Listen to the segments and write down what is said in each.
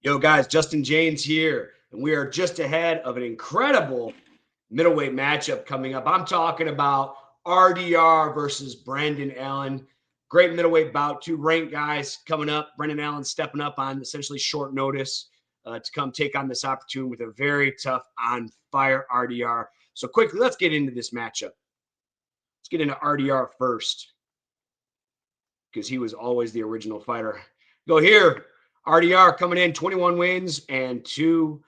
Yo, guys, Justin Jaynes here, and we are just ahead of an incredible middleweight matchup coming up. I'm talking about RDR versus Brendan Allen. Great middleweight bout, two ranked guys coming up. Brendan Allen stepping up on essentially short notice to come take on this opportunity with a very tough, on fire RDR. So, quickly, let's get into this matchup. Let's get into RDR first because he was always the original fighter. Go here. RDR coming in 21 wins and 2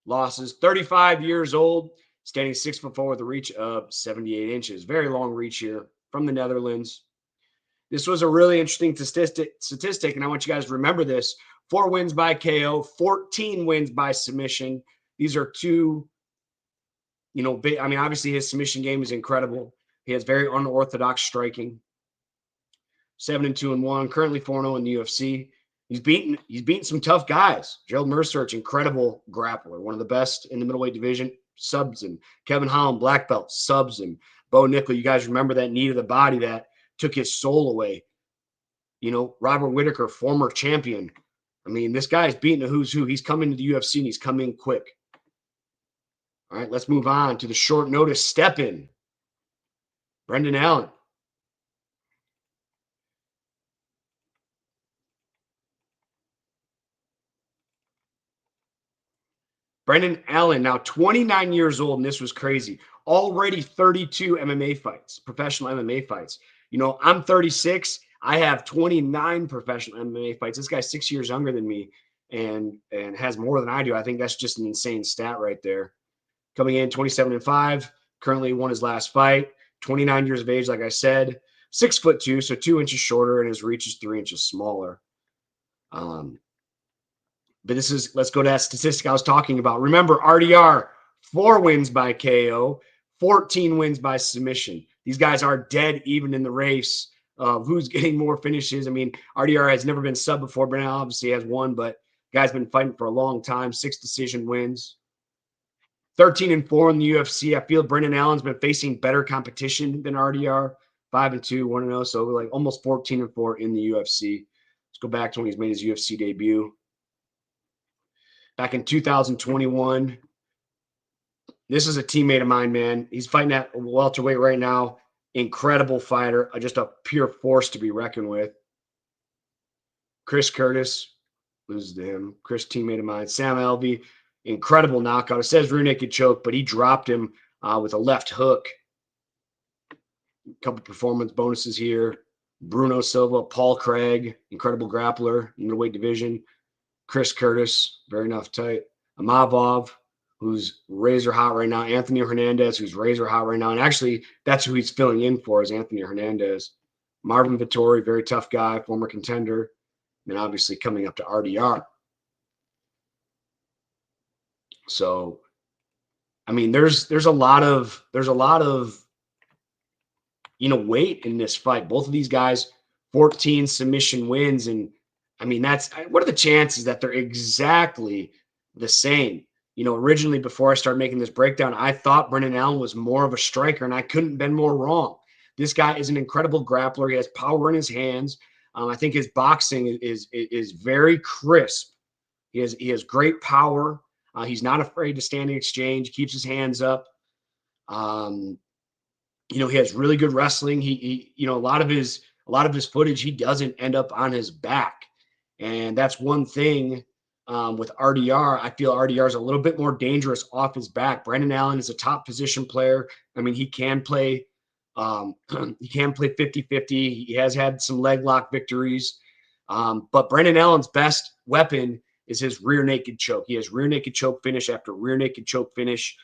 losses, 35 years old, standing 6'4" with a reach of 78 inches. Very long reach here from the Netherlands. This was a really interesting statistic, and I want you guys to remember this. 4 wins by KO, 14 wins by submission. These are two, obviously his submission game is incredible. He has very unorthodox striking. 7-2-1, currently 4-0 in the UFC. He's beaten some tough guys. Gerald Mercerch, incredible grappler, one of the best in the middleweight division, subs him. Kevin Holland, black belt, subs him. Bo Nickel, you guys remember that knee to the body that took his soul away. Robert Whittaker, former champion. I mean, this guy's beating the who's who. He's coming to the UFC and he's coming quick. All right, let's move on to the short notice step in. Brendan Allen. Brendan Allen, now 29 years old, and this was crazy. Already 32 MMA fights, professional MMA fights. I'm 36. I have 29 professional MMA fights. This guy's 6 years younger than me and has more than I do. I think that's just an insane stat right there. Coming in 27-5, currently won his last fight. 29 years of age, like I said. 6'2", so 2 inches shorter, and his reach is 3 inches smaller. But let's go to that statistic I was talking about. Remember, RDR, 4 wins by KO, 14 wins by submission. These guys are dead even in the race of who's getting more finishes. I mean, RDR has never been sub before. Brendan obviously has one, but guy's been fighting for a long time. 6 decision wins. 13-4 in the UFC. I feel Brendan Allen's been facing better competition than RDR. 5-2, 1-0. So like almost 14-4 in the UFC. Let's go back to when he's made his UFC debut. Back in 2021. This is a teammate of mine, man. He's fighting at welterweight right now. Incredible fighter. Just a pure force to be reckoned with. Chris Curtis. Loses to him. Chris, teammate of mine. Sam Alvey. Incredible knockout. It says rear naked choke, but he dropped him with a left hook. A couple performance bonuses here. Bruno Silva. Paul Craig. Incredible grappler in the weight division. Chris Curtis, very enough tight. Amavov, who's razor hot right now. Anthony Hernandez, who's razor hot right now. And actually, that's who he's filling in for, is Anthony Hernandez. Marvin Vittori, very tough guy, former contender. And obviously coming up to RDR. So, I mean, there's a lot of weight in this fight. Both of these guys, 14 submission wins, and I mean, what are the chances that they're exactly the same? Originally, before I started making this breakdown, I thought Brendan Allen was more of a striker, and I couldn't have been more wrong. This guy is an incredible grappler. He has power in his hands. I think his boxing is very crisp. He has great power. He's not afraid to stand in exchange. Keeps his hands up. He has really good wrestling. He a lot of his footage, he doesn't end up on his back. And that's one thing with RDR. I feel RDR is a little bit more dangerous off his back. Brendan Allen is a top position player. I mean, he can play 50-50. He has had some leg lock victories. But Brendan Allen's best weapon is his rear naked choke. He has rear naked choke finish after rear naked choke finish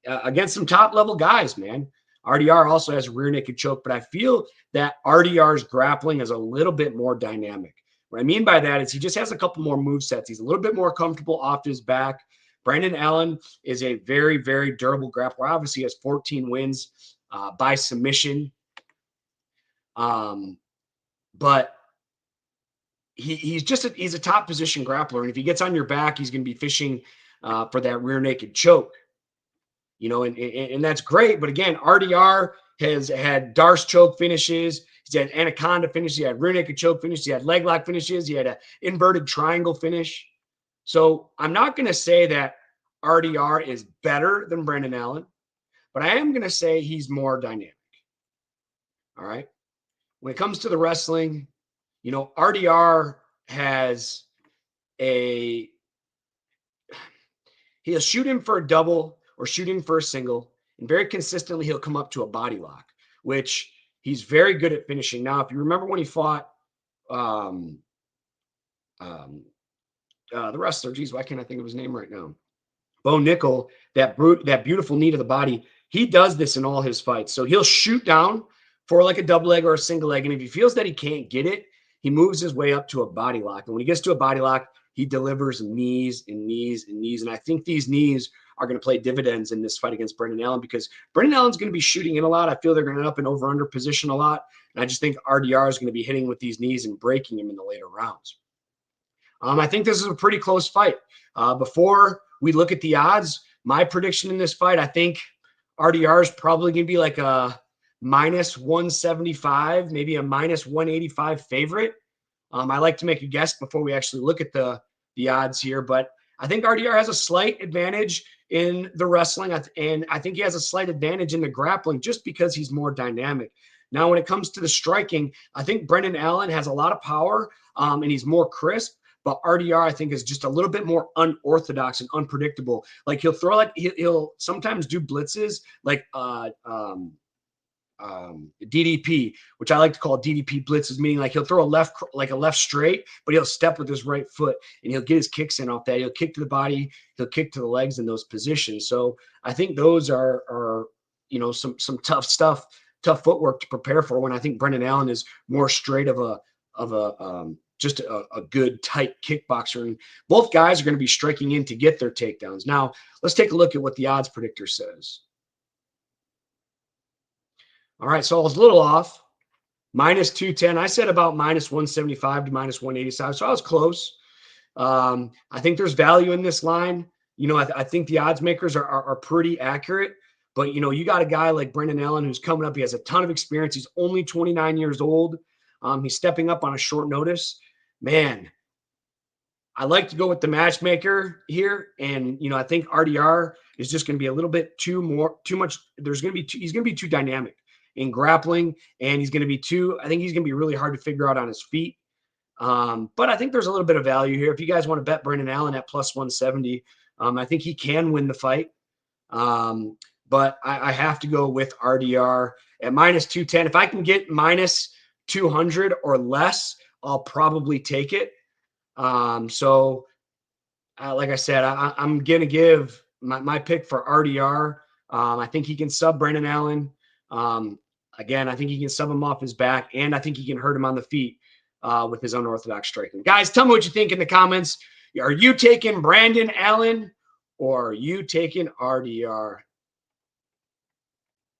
against some top level guys, man. RDR also has a rear naked choke, but I feel that RDR's grappling is a little bit more dynamic. What I mean by that is he just has a couple more movesets. He's a little bit more comfortable off his back. Brendan Allen is a very, very durable grappler. Obviously, he has 14 wins by submission. But he's a top position grappler. And if he gets on your back, he's going to be fishing for that rear naked choke. And that's great. But again, RDR has had Darce choke finishes. He's had anaconda finishes. He had rear naked choke finishes. He had leg lock finishes. He had an inverted triangle finish. So I'm not going to say that RDR is better than Brendan Allen, but I am going to say he's more dynamic. All right. When it comes to the wrestling, RDR has he'll shoot him for a double or shoot him for a single, and very consistently he'll come up to a body lock, which he's very good at finishing. Now, if you remember when he fought the wrestler, geez, why can't I think of his name right now? Bo Nickel, that beautiful knee to the body. He does this in all his fights. So he'll shoot down for like a double leg or a single leg. And if he feels that he can't get it, he moves his way up to a body lock. And when he gets to a body lock, he delivers knees and knees and knees. And I think these knees are going to play dividends in this fight against Brendan Allen, because Brendan Allen's going to be shooting in a lot. I feel they're going to end up in over-under position a lot. And I just think RDR is going to be hitting with these knees and breaking him in the later rounds. I think this is a pretty close fight. Before we look at the odds, my prediction in this fight, I think RDR is probably going to be like a minus 175, maybe a minus 185 favorite. I like to make a guess before we actually look at the odds here, but I think RDR has a slight advantage in the wrestling, and I think he has a slight advantage in the grappling just because he's more dynamic. Now, when it comes to the striking, I think Brendan Allen has a lot of power, and he's more crisp. But RDR, I think, is just a little bit more unorthodox and unpredictable. Like he'll sometimes do blitzes like DDP, which I like to call DDP blitzes, meaning like he'll throw a left straight, but he'll step with his right foot and he'll get his kicks in off that. He'll kick to the body, he'll kick to the legs in those positions. So I think those are some tough stuff, tough footwork to prepare for, when I think Brendan Allen is more straight of a just a good tight kickboxer, and both guys are going to be striking in to get their takedowns. Now, let's take a look at what the odds predictor says. All right, so I was a little off. Minus 210. I said about minus 175 to minus 185, so I was close. I think there's value in this line. I think the odds makers are pretty accurate, but you got a guy like Brendan Allen who's coming up. He has a ton of experience. He's only 29 years old. He's stepping up on a short notice. Man, I like to go with the matchmaker here, and I think RDR is just going to be a little bit too much. He's going to be too dynamic in grappling, and he's going to be I think he's going to be really hard to figure out on his feet. But I think there's a little bit of value here. If you guys want to bet Brendan Allen at plus 170, I think he can win the fight. But I have to go with RDR at minus 210. If I can get minus 200 or less, I'll probably take it. So like I said, I'm going to give my pick for RDR. I think he can sub Brendan Allen. Again, I think he can sub him off his back, and I think he can hurt him on the feet with his unorthodox striking. Guys, tell me what you think in the comments. Are you taking Brendan Allen or are you taking RDR?